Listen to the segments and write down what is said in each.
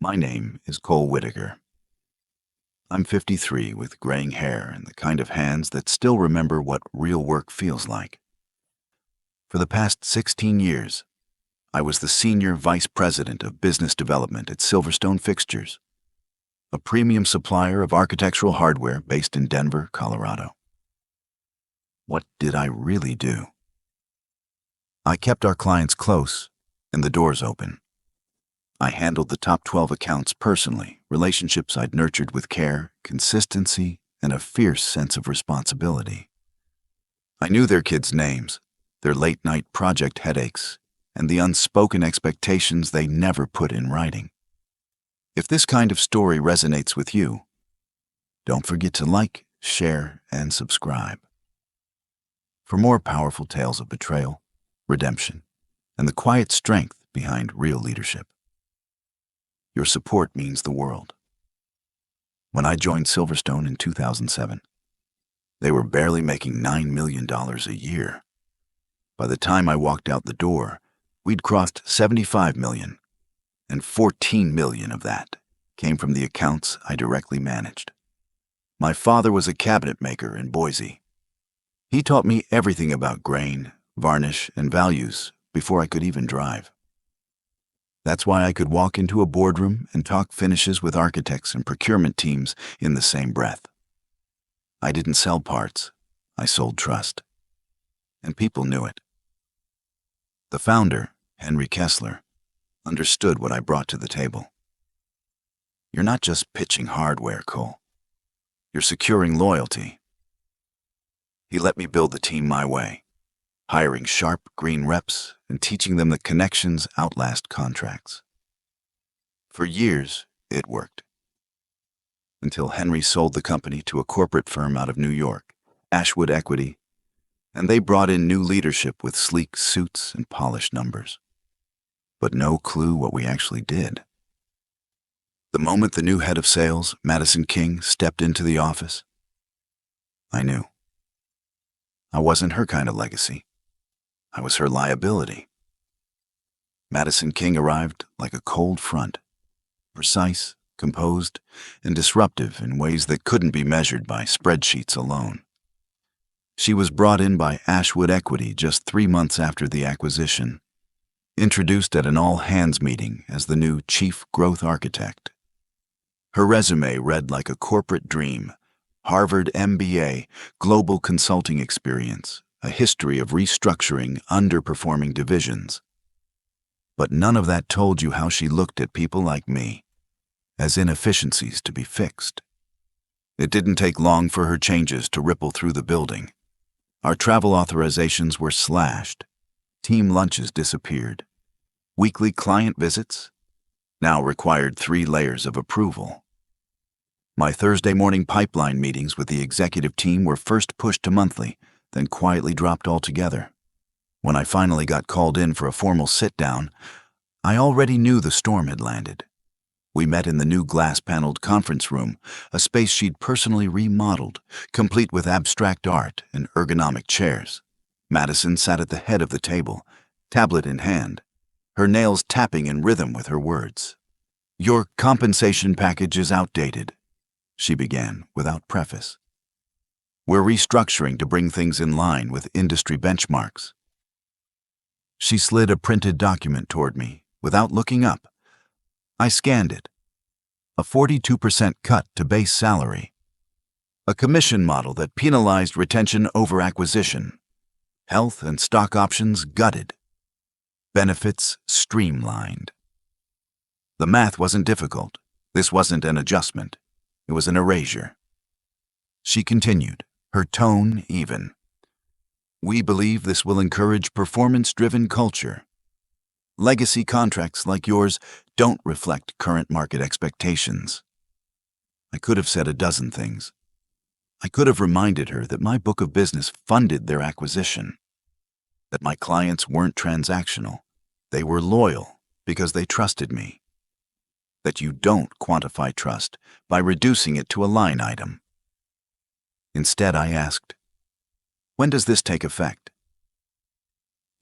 My name is Cole Whitaker. I'm 53 with graying hair and the kind of hands that still remember what real work feels like. For the past 16 years, I was the Senior Vice President of Business Development at Silverstone Fixtures, a premium supplier of architectural hardware based in Denver, Colorado. What did I really do? I kept our clients close and the doors open. I handled the top 12 accounts personally, relationships I'd nurtured with care, consistency, and a fierce sense of responsibility. I knew their kids' names, their late-night project headaches, and the unspoken expectations they never put in writing. If this kind of story resonates with you, don't forget to like, share, and subscribe. For more powerful tales of betrayal, redemption, and the quiet strength behind real leadership. Your support means the world. When I joined Silverstone in 2007, they were barely making $9 million a year. By the time I walked out the door, we'd crossed $75 million, and $14 million of that came from the accounts I directly managed. My father was a cabinet maker in Boise. He taught me everything about grain, varnish, and values before I could even drive. That's why I could walk into a boardroom and talk finishes with architects and procurement teams in the same breath. I didn't sell parts, I sold trust. And people knew it. The founder, Henry Kessler, understood what I brought to the table. You're not just pitching hardware, Cole. You're securing loyalty. He let me build the team my way, hiring sharp green reps and teaching them that connections outlast contracts. For years, it worked. Until Henry sold the company to a corporate firm out of New York, Ashwood Equity, and they brought in new leadership with sleek suits and polished numbers. But no clue what we actually did. The moment the new head of sales, Madison King, stepped into the office, I knew. I wasn't her kind of legacy. I was her liability. Madison King arrived like a cold front, precise, composed, and disruptive in ways that couldn't be measured by spreadsheets alone. She was brought in by Ashwood Equity just 3 months after the acquisition, introduced at an all-hands meeting as the new chief growth architect. Her resume read like a corporate dream: Harvard MBA, global consulting experience, a history of restructuring underperforming divisions. But none of that told you how she looked at people like me, as inefficiencies to be fixed. It didn't take long for her changes to ripple through the building. Our travel authorizations were slashed. Team lunches disappeared. Weekly client visits now required 3 layers of approval. My Thursday morning pipeline meetings with the executive team were first pushed to monthly, then quietly dropped altogether. When I finally got called in for a formal sit-down, I already knew the storm had landed. We met in the new glass-paneled conference room, a space she'd personally remodeled, complete with abstract art and ergonomic chairs. Madison sat at the head of the table, tablet in hand, her nails tapping in rhythm with her words. "Your compensation package is outdated," she began without preface. "We're restructuring to bring things in line with industry benchmarks." She slid a printed document toward me without looking up. I scanned it. A 42% cut to base salary. A commission model that penalized retention over acquisition. Health and stock options gutted. Benefits streamlined. The math wasn't difficult. This wasn't an adjustment. It was an erasure. She continued, her tone even. "We believe this will encourage performance-driven culture. Legacy contracts like yours don't reflect current market expectations." I could have said a dozen things. I could have reminded her that my book of business funded their acquisition, that my clients weren't transactional. They were loyal because they trusted me, that you don't quantify trust by reducing it to a line item. Instead, I asked, "When does this take effect?"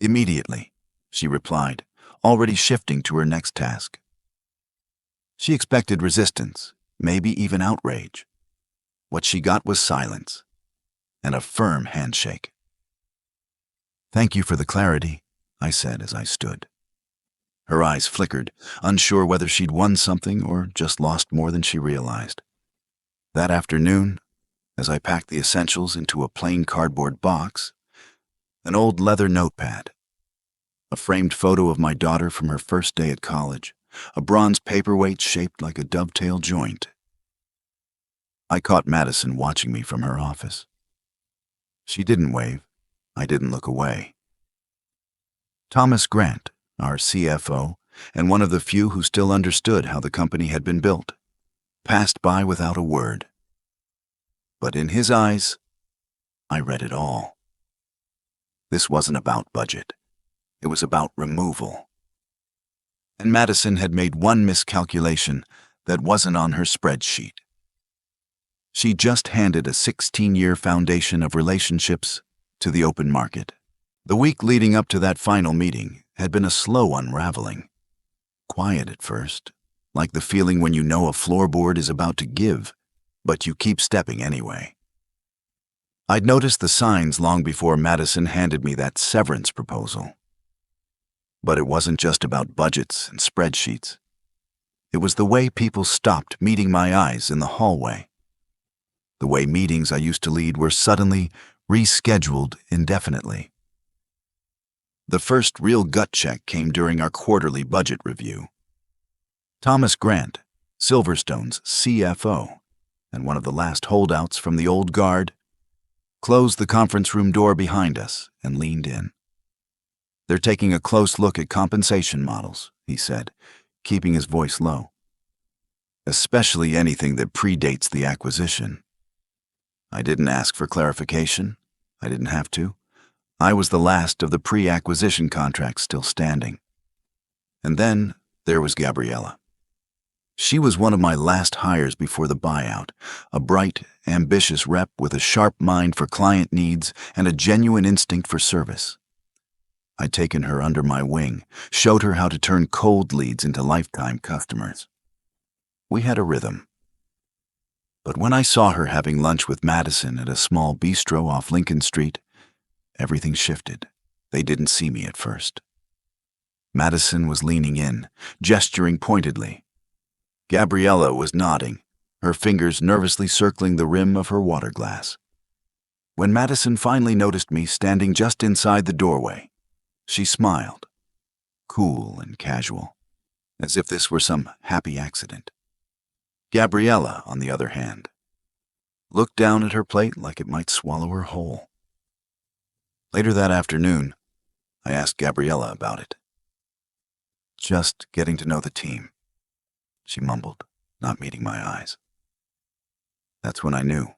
"Immediately," she replied, already shifting to her next task. She expected resistance, maybe even outrage. What she got was silence and a firm handshake. "Thank you for the clarity," I said as I stood. Her eyes flickered, unsure whether she'd won something or just lost more than she realized. That afternoon, as I packed the essentials into a plain cardboard box, an old leather notepad, a framed photo of my daughter from her first day at college, a bronze paperweight shaped like a dovetail joint. I caught Madison watching me from her office. She didn't wave. I didn't look away. Thomas Grant, our CFO, and one of the few who still understood how the company had been built, passed by without a word. But in his eyes, I read it all. This wasn't about budget. It was about removal. And Madison had made one miscalculation that wasn't on her spreadsheet. She just handed a 16-year foundation of relationships to the open market. The week leading up to that final meeting had been a slow unraveling. Quiet at first, like the feeling when you know a floorboard is about to give, but you keep stepping anyway. I'd noticed the signs long before Madison handed me that severance proposal. But it wasn't just about budgets and spreadsheets. It was the way people stopped meeting my eyes in the hallway. The way meetings I used to lead were suddenly rescheduled indefinitely. The first real gut check came during our quarterly budget review. Thomas Grant, Silverstone's CFO, and one of the last holdouts from the old guard, closed the conference room door behind us and leaned in. "They're taking a close look at compensation models," he said, keeping his voice low. "Especially anything that predates the acquisition." I didn't ask for clarification. I didn't have to. I was the last of the pre-acquisition contracts still standing. And then there was Gabriella. She was one of my last hires before the buyout, a bright, ambitious rep with a sharp mind for client needs and a genuine instinct for service. I'd taken her under my wing, showed her how to turn cold leads into lifetime customers. We had a rhythm. But when I saw her having lunch with Madison at a small bistro off Lincoln Street, everything shifted. They didn't see me at first. Madison was leaning in, gesturing pointedly. Gabriella was nodding, her fingers nervously circling the rim of her water glass. When Madison finally noticed me standing just inside the doorway, she smiled, cool and casual, as if this were some happy accident. Gabriella, on the other hand, looked down at her plate like it might swallow her whole. Later that afternoon, I asked Gabriella about it. "Just getting to know the team," she mumbled, not meeting my eyes. That's when I knew.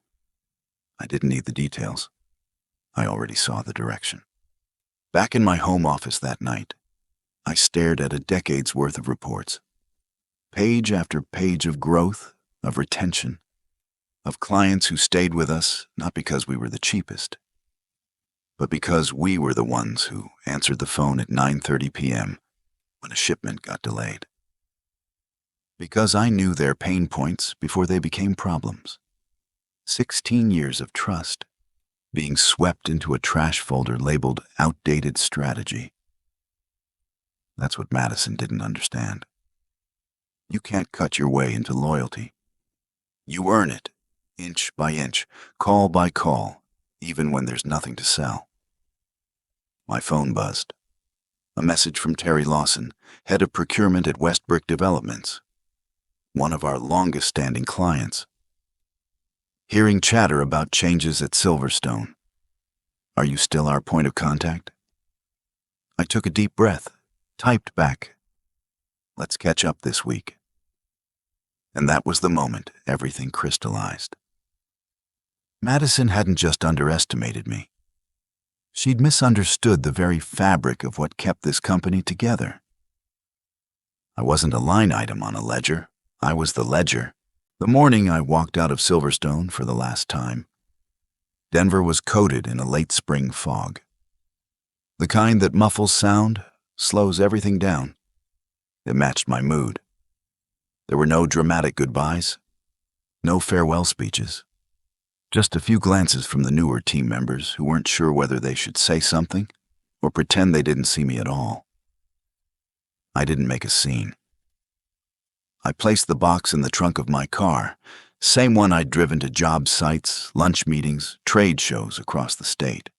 I didn't need the details. I already saw the direction. Back in my home office that night, I stared at a decade's worth of reports. Page after page of growth, of retention, of clients who stayed with us not because we were the cheapest, but because we were the ones who answered the phone at 9:30 p.m. when a shipment got delayed. Because I knew their pain points before they became problems. 16 years of trust being swept into a trash folder labeled outdated strategy. That's what Madison didn't understand. You can't cut your way into loyalty. You earn it, inch by inch, call by call, even when there's nothing to sell. My phone buzzed. A message from Terry Lawson, head of procurement at Westbrick Developments, one of our longest-standing clients. "Hearing chatter about changes at Silverstone. Are you still our point of contact?" I took a deep breath, typed back, "Let's catch up this week." And that was the moment everything crystallized. Madison hadn't just underestimated me. She'd misunderstood the very fabric of what kept this company together. I wasn't a line item on a ledger. I was the ledger. The morning I walked out of Silverstone for the last time, Denver was coated in a late spring fog. The kind that muffles sound, slows everything down. It matched my mood. There were no dramatic goodbyes, no farewell speeches, just a few glances from the newer team members who weren't sure whether they should say something or pretend they didn't see me at all. I didn't make a scene. I placed the box in the trunk of my car, same one I'd driven to job sites, lunch meetings, trade shows across the state.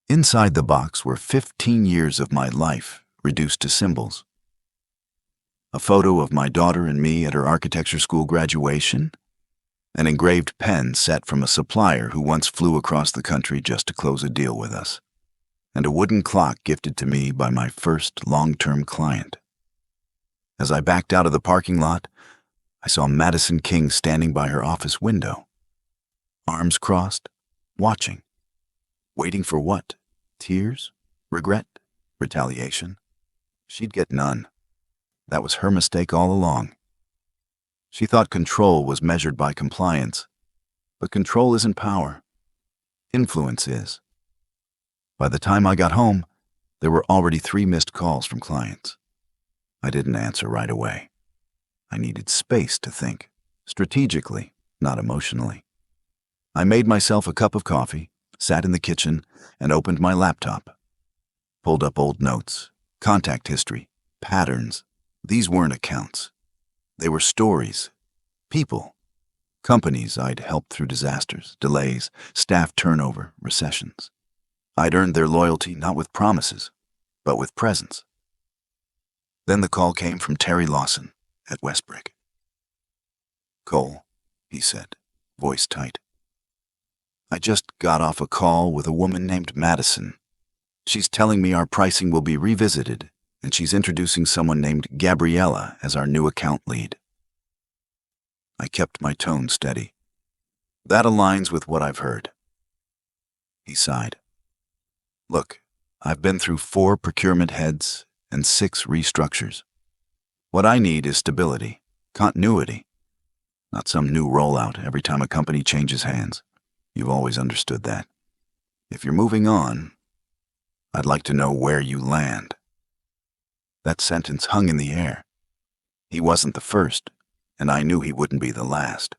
Inside the box were 15 years of my life reduced to symbols. A photo of my daughter and me at her architecture school graduation, an engraved pen set from a supplier who once flew across the country just to close a deal with us, and a wooden clock gifted to me by my first long-term client. As I backed out of the parking lot, I saw Madison King standing by her office window, arms crossed, watching. Waiting for what? Tears? Regret? Retaliation? She'd get none. That was her mistake all along. She thought control was measured by compliance, but control isn't power. Influence is. By the time I got home, there were already 3 missed calls from clients. I didn't answer right away. I needed space to think, strategically, not emotionally. I made myself a cup of coffee, sat in the kitchen, and opened my laptop. Pulled up old notes, contact history, patterns. These weren't accounts. They were stories, people, companies I'd helped through disasters, delays, staff turnover, recessions. I'd earned their loyalty not with promises, but with presence. Then the call came from Terry Lawson at Westbrick. "Cole," he said, voice tight. "I just got off a call with a woman named Madison. She's telling me our pricing will be revisited, and she's introducing someone named Gabriella as our new account lead." I kept my tone steady. "That aligns with what I've heard." He sighed. "Look, I've been through 4 procurement heads and 6 restructures. What I need is stability, continuity, not some new rollout every time a company changes hands. You've always understood that. If you're moving on, I'd like to know where you land." That sentence hung in the air. He wasn't the first, and I knew he wouldn't be the last.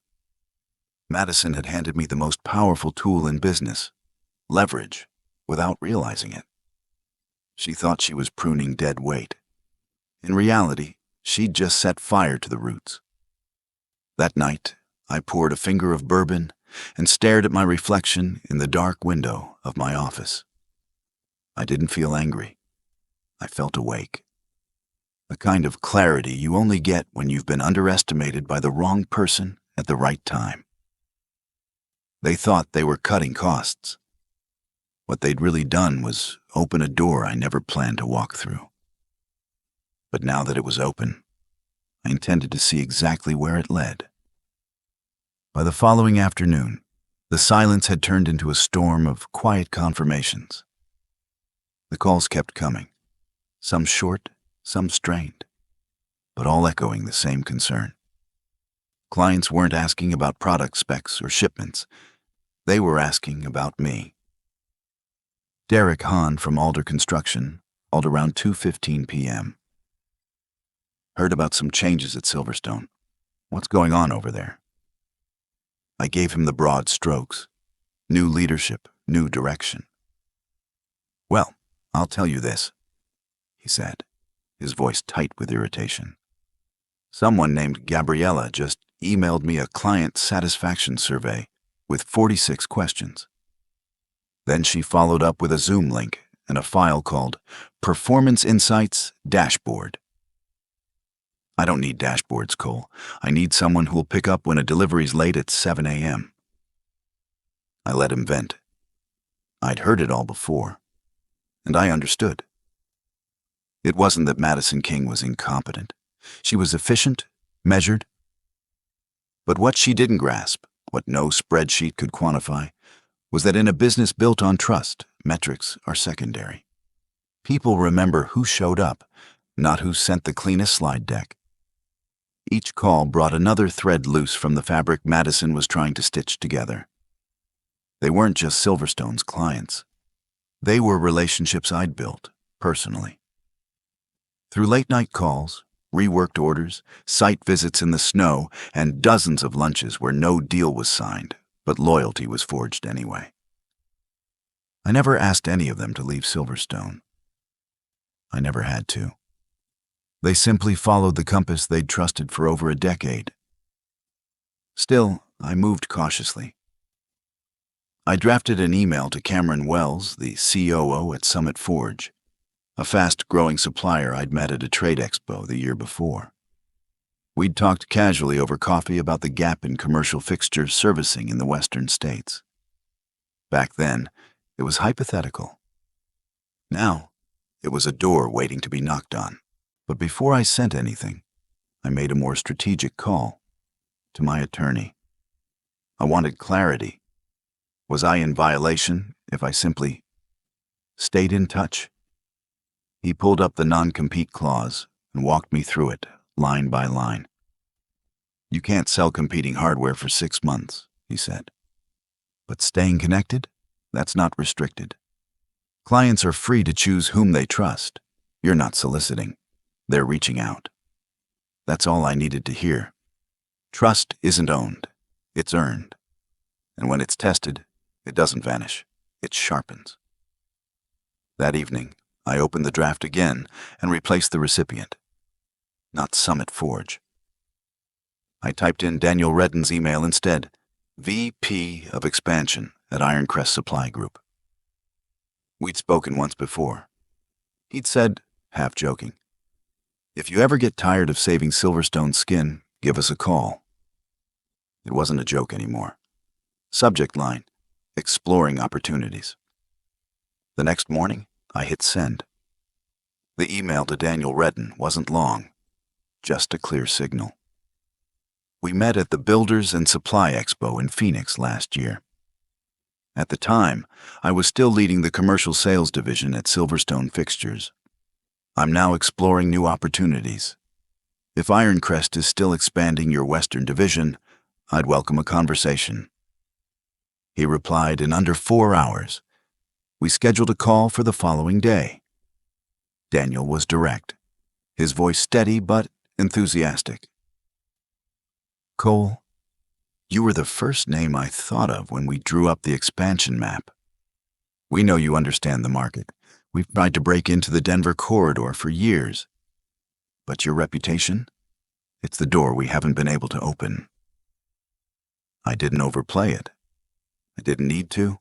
Madison had handed me the most powerful tool in business, leverage, without realizing it. She thought she was pruning dead weight. In reality, she'd just set fire to the roots. That night, I poured a finger of bourbon and stared at my reflection in the dark window of my office. I didn't feel angry. I felt awake. The kind of clarity you only get when you've been underestimated by the wrong person at the right time. They thought they were cutting costs. What they'd really done was open a door I never planned to walk through. But now that it was open, I intended to see exactly where it led. By the following afternoon, the silence had turned into a storm of quiet confirmations. The calls kept coming, some short, some strained, but all echoing the same concern. Clients weren't asking about product specs or shipments. They were asking about me. Derek Hahn from Alder Construction called around 2:15 p.m. "Heard about some changes at Silverstone. What's going on over there?" I gave him the broad strokes. New leadership, new direction. "Well, I'll tell you this," he said, his voice tight with irritation. "Someone named Gabriella just emailed me a client satisfaction survey with 46 questions. Then she followed up with a Zoom link and a file called Performance Insights Dashboard. I don't need dashboards, Cole. I need someone who'll pick up when a delivery's late at 7 a.m. I let him vent. I'd heard it all before, and I understood. It wasn't that Madison King was incompetent. She was efficient, measured. But what she didn't grasp, what no spreadsheet could quantify, was that in a business built on trust, metrics are secondary. People remember who showed up, not who sent the cleanest slide deck. Each call brought another thread loose from the fabric Madison was trying to stitch together. They weren't just Silverstone's clients. They were relationships I'd built, personally. Through late-night calls, reworked orders, site visits in the snow, and dozens of lunches where no deal was signed, but loyalty was forged anyway. I never asked any of them to leave Silverstone. I never had to. They simply followed the compass they'd trusted for over a decade. Still, I moved cautiously. I drafted an email to Cameron Wells, the COO at Summit Forge, a fast-growing supplier I'd met at a trade expo the year before. We'd talked casually over coffee about the gap in commercial fixture servicing in the western states. Back then, it was hypothetical. Now, it was a door waiting to be knocked on. But before I sent anything, I made a more strategic call to my attorney. I wanted clarity. Was I in violation if I simply stayed in touch? He pulled up the non-compete clause and walked me through it, line by line. You can't sell competing hardware for 6 months, he said. But staying connected? That's not restricted. Clients are free to choose whom they trust. You're not soliciting. They're reaching out. That's all I needed to hear. Trust isn't owned. It's earned. And when it's tested, it doesn't vanish. It sharpens. That evening, I opened the draft again and replaced the recipient. Not Summit Forge. I typed in Daniel Redden's email instead, VP of Expansion at Ironcrest Supply Group. We'd spoken once before. He'd said, half joking, if you ever get tired of saving Silverstone's skin, give us a call. It wasn't a joke anymore. Subject line, exploring opportunities. The next morning, I hit send. The email to Daniel Redden wasn't long, just a clear signal. We met at the Builders and Supply Expo in Phoenix last year. At the time, I was still leading the commercial sales division at Silverstone Fixtures. I'm now exploring new opportunities. If Ironcrest is still expanding your Western division, I'd welcome a conversation. He replied in under 4 hours. We scheduled a call for the following day. Daniel was direct, his voice steady but enthusiastic. Cole, you were the first name I thought of when we drew up the expansion map. We know you understand the market. We've tried to break into the Denver corridor for years. But your reputation? It's the door we haven't been able to open. I didn't overplay it. I didn't need to.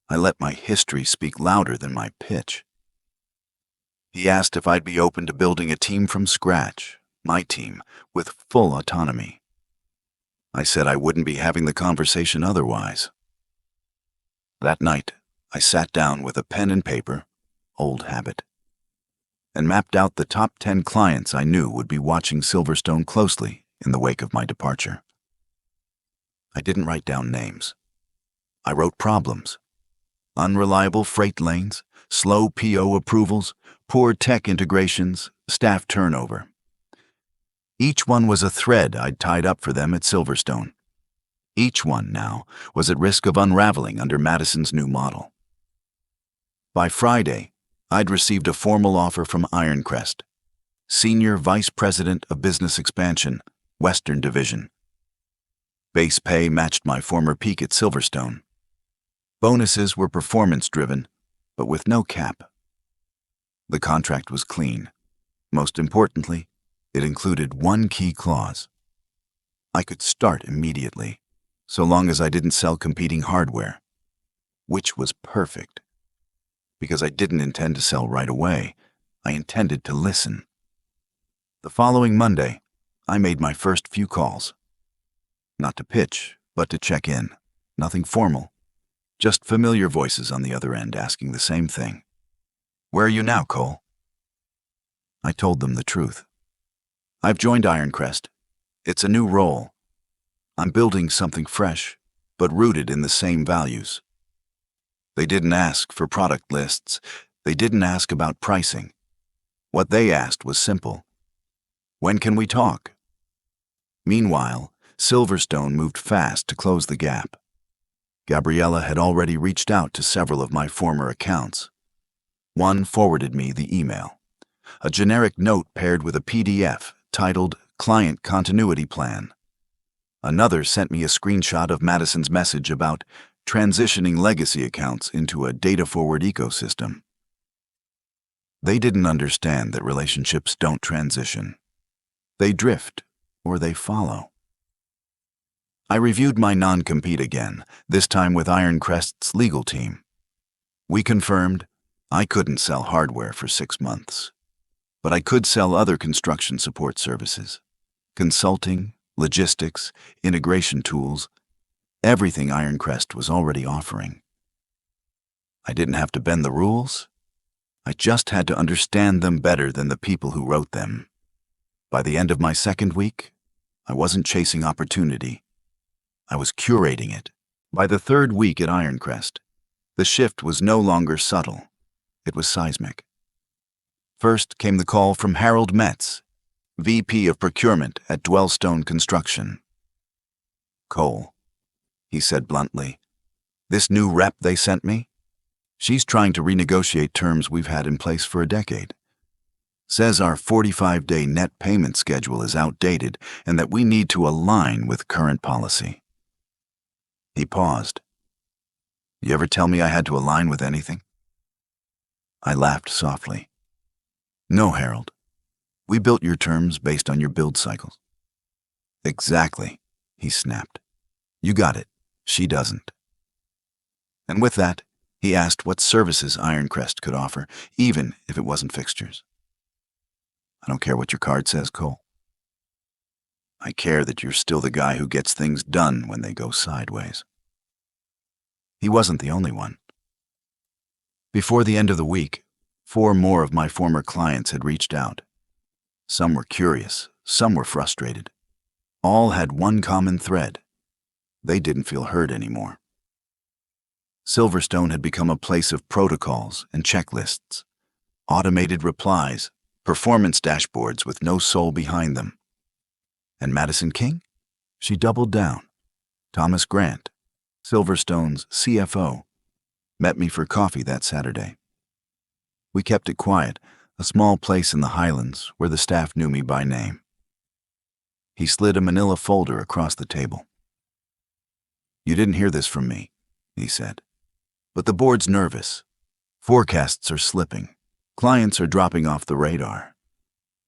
I let my history speak louder than my pitch. He asked if I'd be open to building a team from scratch, my team, with full autonomy. I said I wouldn't be having the conversation otherwise. That night, I sat down with a pen and paper, old habit, and mapped out the top 10 clients I knew would be watching Silverstone closely in the wake of my departure. I didn't write down names. I wrote problems. Unreliable freight lanes, slow PO approvals, poor tech integrations, staff turnover. Each one was a thread I'd tied up for them at Silverstone. Each one now was at risk of unraveling under Madison's new model. By Friday, I'd received a formal offer from Ironcrest, Senior Vice President of Business Expansion, Western Division. Base pay matched my former peak at Silverstone. Bonuses were performance-driven, but with no cap. The contract was clean. Most importantly, it included one key clause. I could start immediately, so long as I didn't sell competing hardware, which was perfect. Because I didn't intend to sell right away, I intended to listen. The following Monday, I made my first few calls. Not to pitch, but to check in. Nothing formal. Just familiar voices on the other end asking the same thing. Where are you now, Cole? I told them the truth. I've joined Ironcrest. It's a new role. I'm building something fresh, but rooted in the same values. They didn't ask for product lists. They didn't ask about pricing. What they asked was simple. When can we talk? Meanwhile, Silverstone moved fast to close the gap. Gabriella had already reached out to several of my former accounts. One forwarded me the email. a generic note paired with a PDF titled Client Continuity Plan. Another sent me a screenshot of Madison's message about transitioning legacy accounts into a data-forward ecosystem. They didn't understand that relationships don't transition. They drift, or they follow. I reviewed my non-compete again, this time with Ironcrest's legal team. We confirmed I couldn't sell hardware for 6 months, but I could sell other construction support services, consulting, logistics, integration tools, everything Ironcrest was already offering. I didn't have to bend the rules. I just had to understand them better than the people who wrote them. By the end of my second week, I wasn't chasing opportunity. I was curating it. By the third week at Ironcrest, the shift was no longer subtle. It was seismic. First came the call from Harold Metz, VP of Procurement at Dwellstone Construction. "Cole," he said bluntly, "this new rep they sent me? She's trying to renegotiate terms we've had in place for a decade. Says our 45-day net payment schedule is outdated and that we need to align with current policy." He paused. "You ever tell me I had to align with anything?" I laughed softly. "No, Harold. We built your terms based on your build cycles." "Exactly," he snapped. "You got it. She doesn't." And with that, he asked what services Ironcrest could offer, even if it wasn't fixtures. "I don't care what your card says, Cole. I care that you're still the guy who gets things done when they go sideways." He wasn't the only one. Before the end of the week, 4 more of my former clients had reached out. Some were curious, some were frustrated. All had one common thread. They didn't feel heard anymore. Silverstone had become a place of protocols and checklists, automated replies, performance dashboards with no soul behind them. And Madison King? She doubled down. Thomas Grant, Silverstone's CFO, met me for coffee that Saturday. We kept it quiet, a small place in the Highlands where the staff knew me by name. He slid a manila folder across the table. "You didn't hear this from me," he said, "but the board's nervous. Forecasts are slipping. Clients are dropping off the radar.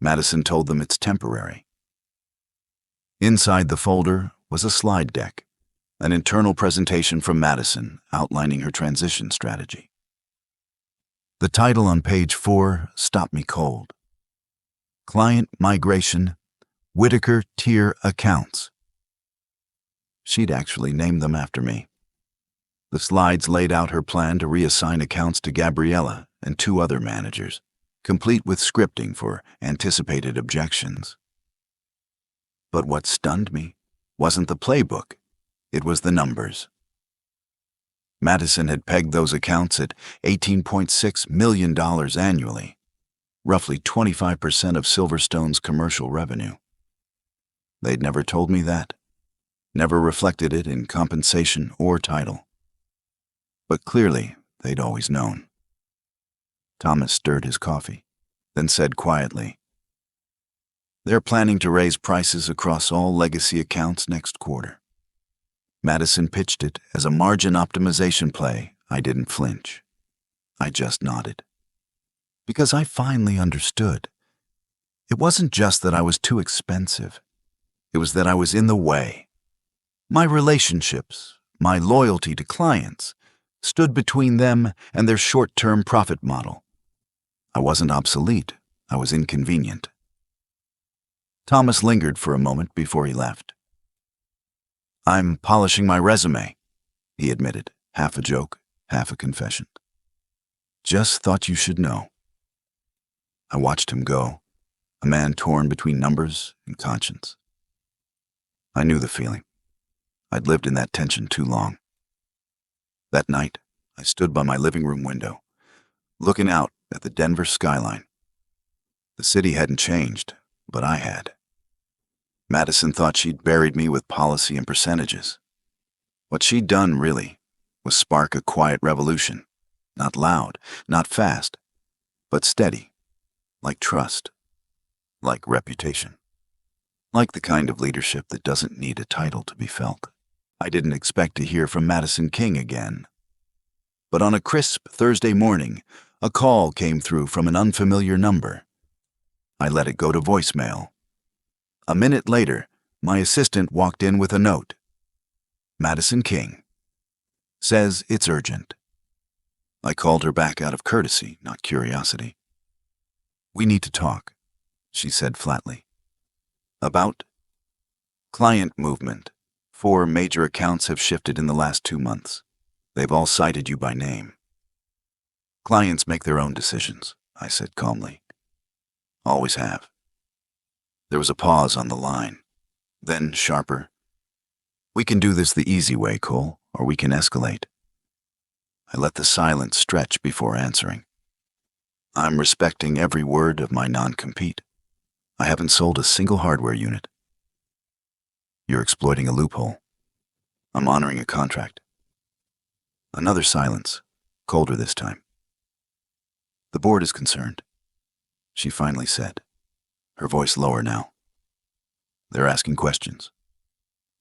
Madison told them it's temporary." Inside the folder was a slide deck, an internal presentation from Madison outlining her transition strategy. The title on page 4 stopped me cold. Client Migration, Whitaker Tier Accounts. She'd actually named them after me. The slides laid out her plan to reassign accounts to Gabriella and 2 other managers, complete with scripting for anticipated objections. But what stunned me wasn't the playbook, it was the numbers. Madison had pegged those accounts at $18.6 million annually, roughly 25% of Silverstone's commercial revenue. They'd never told me that, never reflected it in compensation or title. But clearly, they'd always known. Thomas stirred his coffee, then said quietly, "They're planning to raise prices across all legacy accounts next quarter." Madison pitched it as a margin optimization play. I didn't flinch. I just nodded. Because I finally understood. It wasn't just that I was too expensive. It was that I was in the way. My relationships, my loyalty to clients, stood between them and their short-term profit model. I wasn't obsolete. I was inconvenient. Thomas lingered for a moment before he left. "I'm polishing my resume," he admitted, half a joke, half a confession. "Just thought you should know." I watched him go, a man torn between numbers and conscience. I knew the feeling. I'd lived in that tension too long. That night, I stood by my living room window, looking out at the Denver skyline. The city hadn't changed, but I had. Madison thought she'd buried me with policy and percentages. What she'd done, really, was spark a quiet revolution. Not loud, not fast, but steady. like trust, like reputation, like the kind of leadership that doesn't need a title to be felt. I didn't expect to hear from Madison King again. But on a crisp Thursday morning, a call came through from an unfamiliar number. I let it go to voicemail. A minute later, my assistant walked in with a note. Madison King. Says it's urgent. I called her back out of courtesy, not curiosity. We need to talk, she said flatly. About? Client movement. 4 major accounts have shifted in the last 2 months. They've all cited you by name. Clients make their own decisions, I said calmly. Always have. There was a pause on the line. Then, sharper. We can do this the easy way, Cole, or we can escalate. I let the silence stretch before answering. I'm respecting every word of my non-compete. I haven't sold a single hardware unit. You're exploiting a loophole. I'm honoring a contract. Another silence, colder this time. The board is concerned, she finally said, her voice lower now. They're asking questions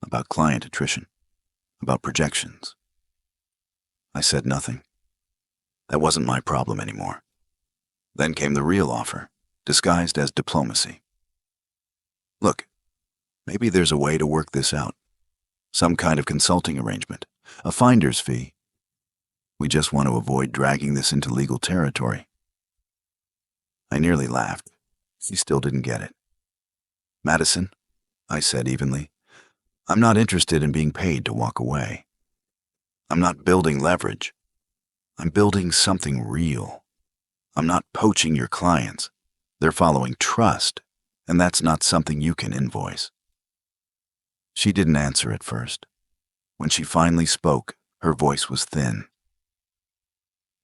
about client attrition, about projections. I said nothing. That wasn't my problem anymore. Then came the real offer, disguised as diplomacy. Look, maybe there's a way to work this out. Some kind of consulting arrangement, a finder's fee. We just want to avoid dragging this into legal territory. I nearly laughed. He still didn't get it. Madison, I said evenly, I'm not interested in being paid to walk away. I'm not building leverage. I'm building something real. I'm not poaching your clients. They're following trust, and that's not something you can invoice. She didn't answer at first. When she finally spoke, her voice was thin.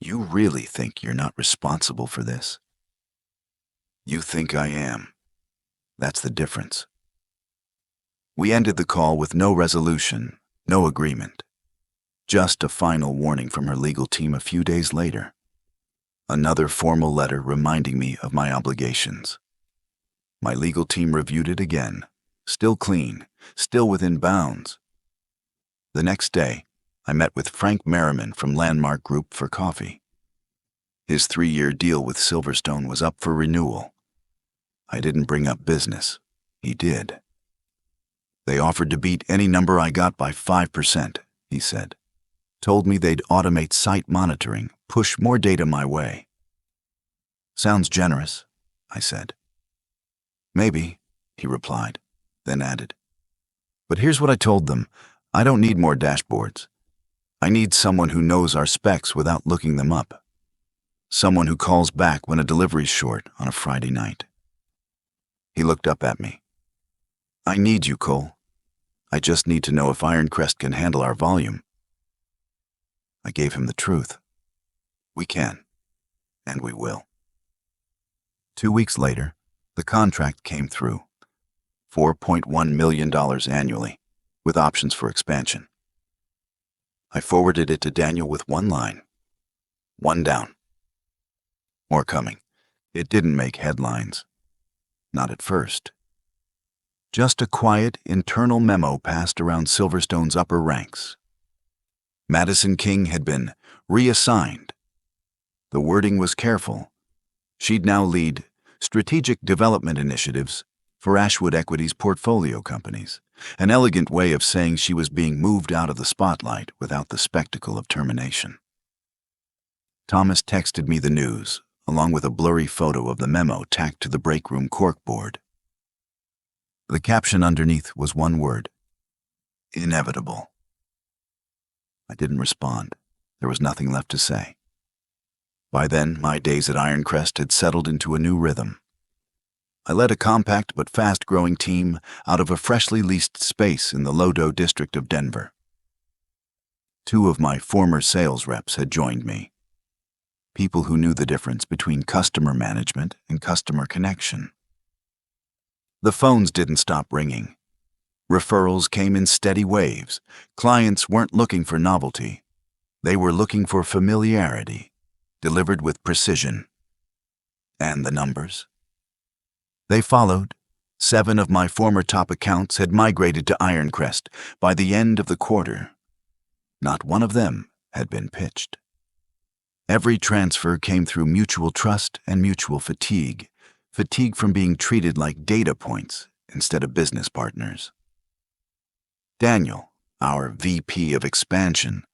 You really think you're not responsible for this? You think I am. That's the difference. We ended the call with no resolution, no agreement. Just a final warning from her legal team a few days later. Another formal letter reminding me of my obligations. My legal team reviewed it again, still clean, still within bounds. The next day, I met with Frank Merriman from Landmark Group for coffee. His 3-year deal with Silverstone was up for renewal. I didn't bring up business. He did. They offered to beat any number I got by 5%, he said. Told me they'd automate site monitoring, push more data my way. Sounds generous, I said. Maybe, he replied, then added. But here's what I told them. I don't need more dashboards. I need someone who knows our specs without looking them up. Someone who calls back when a delivery's short on a Friday night. He looked up at me. I need you, Cole. I just need to know if Ironcrest can handle our volume. I gave him the truth. We can, and we will. 2 weeks later, the contract came through. $4.1 million annually, with options for expansion. I forwarded it to Daniel with one line. One down. More coming. It didn't make headlines. Not at first. Just a quiet, internal memo passed around Silverstone's upper ranks. Madison King had been reassigned. The wording was careful. She'd now lead strategic development initiatives for Ashwood Equity's portfolio companies, an elegant way of saying she was being moved out of the spotlight without the spectacle of termination. Thomas texted me the news, along with a blurry photo of the memo tacked to the break room corkboard. The caption underneath was one word: inevitable. I didn't respond. There was nothing left to say. By then, my days at Ironcrest had settled into a new rhythm. I led a compact but fast-growing team out of a freshly leased space in the Lodo district of Denver. 2 of my former sales reps had joined me. People who knew the difference between customer management and customer connection. The phones didn't stop ringing. Referrals came in steady waves. Clients weren't looking for novelty. They were looking for familiarity, delivered with precision. And the numbers? They followed. 7 of my former top accounts had migrated to Ironcrest by the end of the quarter. Not one of them had been pitched. Every transfer came through mutual trust and mutual fatigue from being treated like data points instead of business partners. Daniel, our VP of expansion,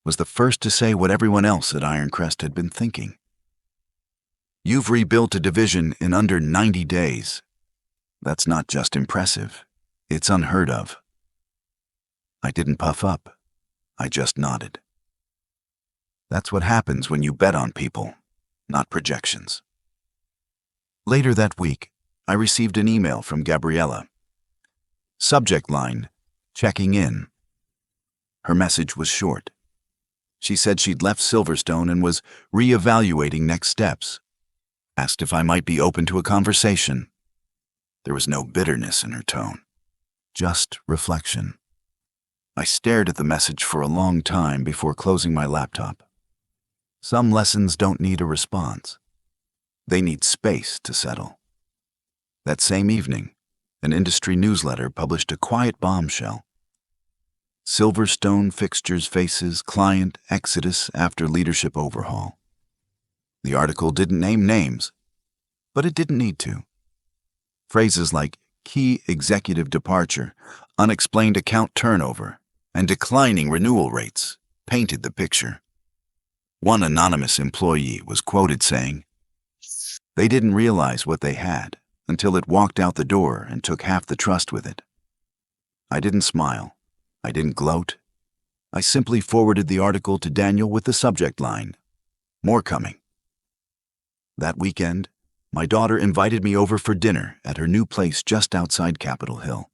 was the first to say what everyone else at Ironcrest had been thinking. You've rebuilt a division in under 90 days. That's not just impressive, it's unheard of. I didn't puff up, I just nodded. That's what happens when you bet on people, not projections. Later that week, I received an email from Gabriella. Subject line, checking in. Her message was short. She said she'd left Silverstone and was re-evaluating next steps. Asked if I might be open to a conversation. There was no bitterness in her tone, just reflection. I stared at the message for a long time before closing my laptop. Some lessons don't need a response. They need space to settle. That same evening, an industry newsletter published a quiet bombshell. Silverstone fixtures faces client exodus after leadership overhaul. The article didn't name names, but it didn't need to. Phrases like key executive departure, unexplained account turnover, and declining renewal rates painted the picture. One anonymous employee was quoted saying, "They didn't realize what they had until it walked out the door and took half the trust with it." I didn't smile. I didn't gloat. I simply forwarded the article to Daniel with the subject line, "More coming." That weekend, my daughter invited me over for dinner at her new place just outside Capitol Hill.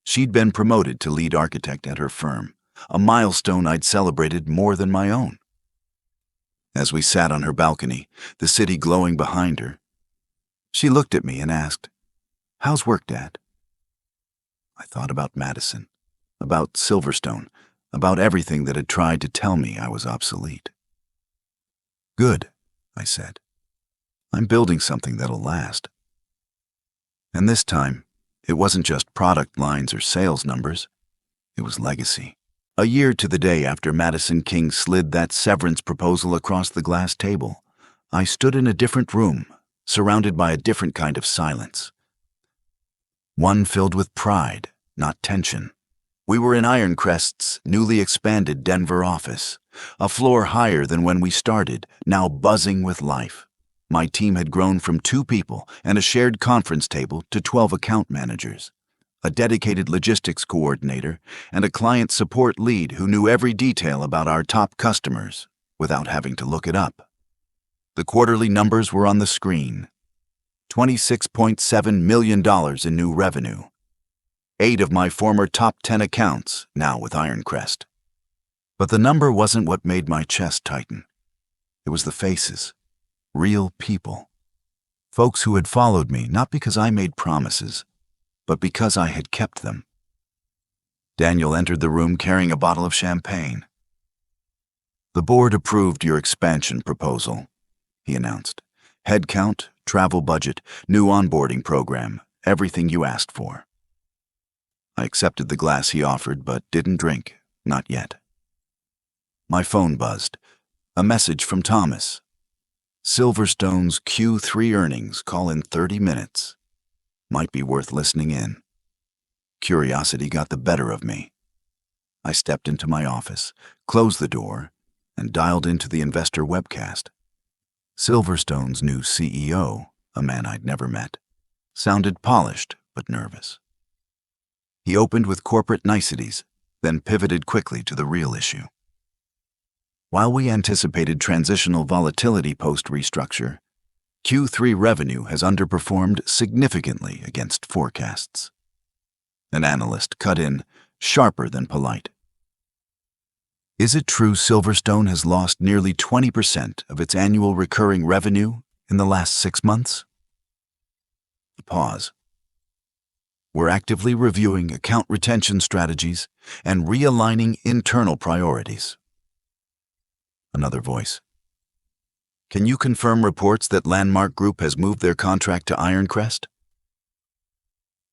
She'd been promoted to lead architect at her firm, a milestone I'd celebrated more than my own. As we sat on her balcony, the city glowing behind her, she looked at me and asked, "How's work, Dad?" I thought about Madison, about Silverstone, about everything that had tried to tell me I was obsolete. "Good," I said. "I'm building something that'll last." And this time, it wasn't just product lines or sales numbers. It was legacy. A year to the day after Madison King slid that severance proposal across the glass table, I stood in a different room, surrounded by a different kind of silence. One filled with pride, not tension. We were in Ironcrest's newly expanded Denver office, a floor higher than when we started, now buzzing with life. My team had grown from 2 people and a shared conference table to 12 account managers, a dedicated logistics coordinator, and a client support lead who knew every detail about our top customers without having to look it up. The quarterly numbers were on the screen. $26.7 million in new revenue. 8 of my former top 10 accounts now with Ironcrest. But the number wasn't what made my chest tighten. It was the faces. Real people. Folks who had followed me not because I made promises, but because I had kept them. Daniel entered the room carrying a bottle of champagne. "The board approved your expansion proposal," he announced. "Headcount, travel budget, new onboarding program, everything you asked for." I accepted the glass he offered, but didn't drink, not yet. My phone buzzed. A message from Thomas. "Silverstone's Q3 earnings call in 30 minutes. Might be worth listening in." Curiosity got the better of me. I stepped into my office, closed the door, and dialed into the investor webcast. Silverstone's new CEO, a man I'd never met, sounded polished but nervous. He opened with corporate niceties, then pivoted quickly to the real issue. While we anticipated transitional volatility post-restructure, Q3 revenue has underperformed significantly against forecasts. An analyst cut in, sharper than polite. "Is it true Silverstone has lost nearly 20% of its annual recurring revenue in the last 6 months?" A pause. "We're actively reviewing account retention strategies and realigning internal priorities." Another voice. Can you confirm reports that Landmark Group has moved their contract to Ironcrest?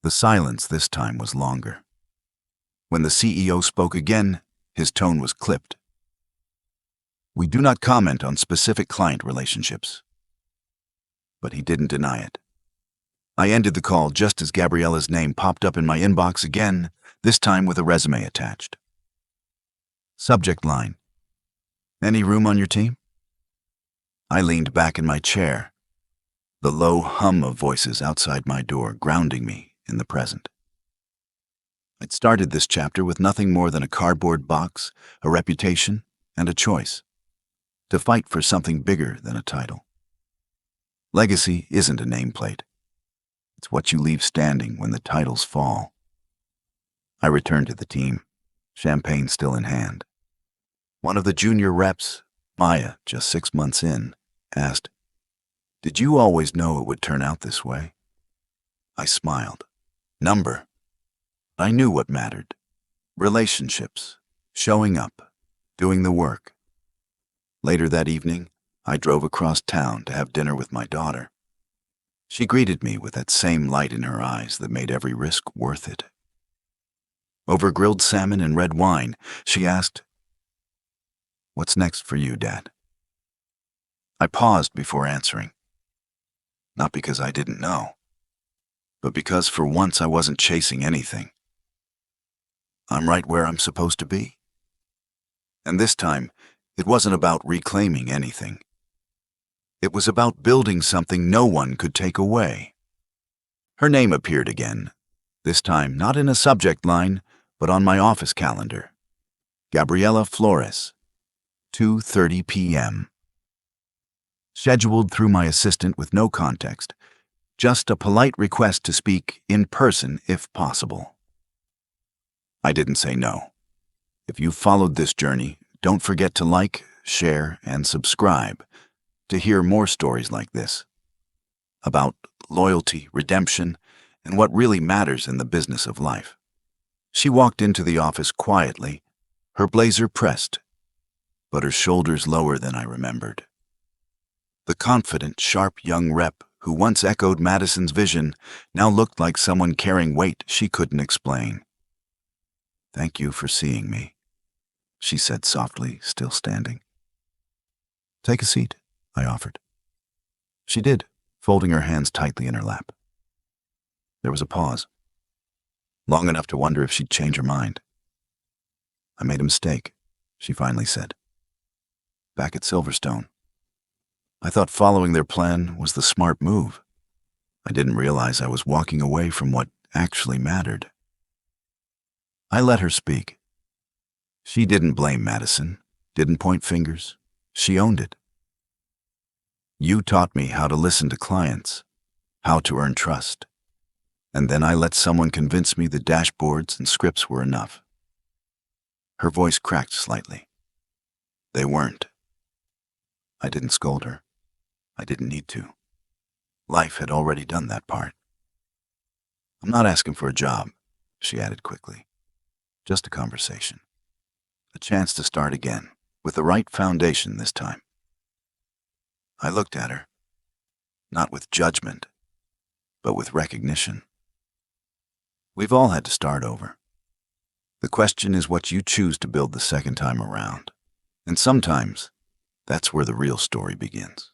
The silence this time was longer. When the CEO spoke again, his tone was clipped. We do not comment on specific client relationships. But he didn't deny it. I ended the call just as Gabriella's name popped up in my inbox again, this time with a resume attached. Subject line: Any room on your team? I leaned back in my chair, the low hum of voices outside my door grounding me in the present. I'd started this chapter with nothing more than a cardboard box, a reputation, and a choice: to fight for something bigger than a title. Legacy isn't a nameplate. It's what you leave standing when the titles fall. I returned to the team, champagne still in hand. One of the junior reps, Maya, just 6 months in, asked, "Did you always know it would turn out this way?" I smiled. Number. I knew what mattered. Relationships, showing up, doing the work. Later that evening, I drove across town to have dinner with my daughter. She greeted me with that same light in her eyes that made every risk worth it. Over grilled salmon and red wine, she asked, "What's next for you, Dad?" I paused before answering. Not because I didn't know, but because for once I wasn't chasing anything. I'm right where I'm supposed to be. And this time, it wasn't about reclaiming anything. It was about building something no one could take away. Her name appeared again, this time not in a subject line, but on my office calendar. Gabriella Flores, 2:30 p.m. Scheduled through my assistant with no context, just a polite request to speak in person if possible. I didn't say no. If you've followed this journey, don't forget to like, share, and subscribe to hear more stories like this, about loyalty, redemption, and what really matters in the business of life. She walked into the office quietly, her blazer pressed, but her shoulders lower than I remembered. The confident, sharp young rep who once echoed Madison's vision now looked like someone carrying weight she couldn't explain. "Thank you for seeing me," she said softly, still standing. "Take a seat," I offered. She did, folding her hands tightly in her lap. There was a pause, long enough to wonder if she'd change her mind. "I made a mistake," she finally said. "Back at Silverstone. I thought following their plan was the smart move. I didn't realize I was walking away from what actually mattered." I let her speak. She didn't blame Madison, didn't point fingers. She owned it. "You taught me how to listen to clients, how to earn trust. And then I let someone convince me the dashboards and scripts were enough." Her voice cracked slightly. They weren't. I didn't scold her. I didn't need to. Life had already done that part. "I'm not asking for a job," she added quickly. "Just a conversation. A chance to start again, with the right foundation this time." I looked at her, not with judgment, but with recognition. We've all had to start over. The question is what you choose to build the second time around. And sometimes, that's where the real story begins.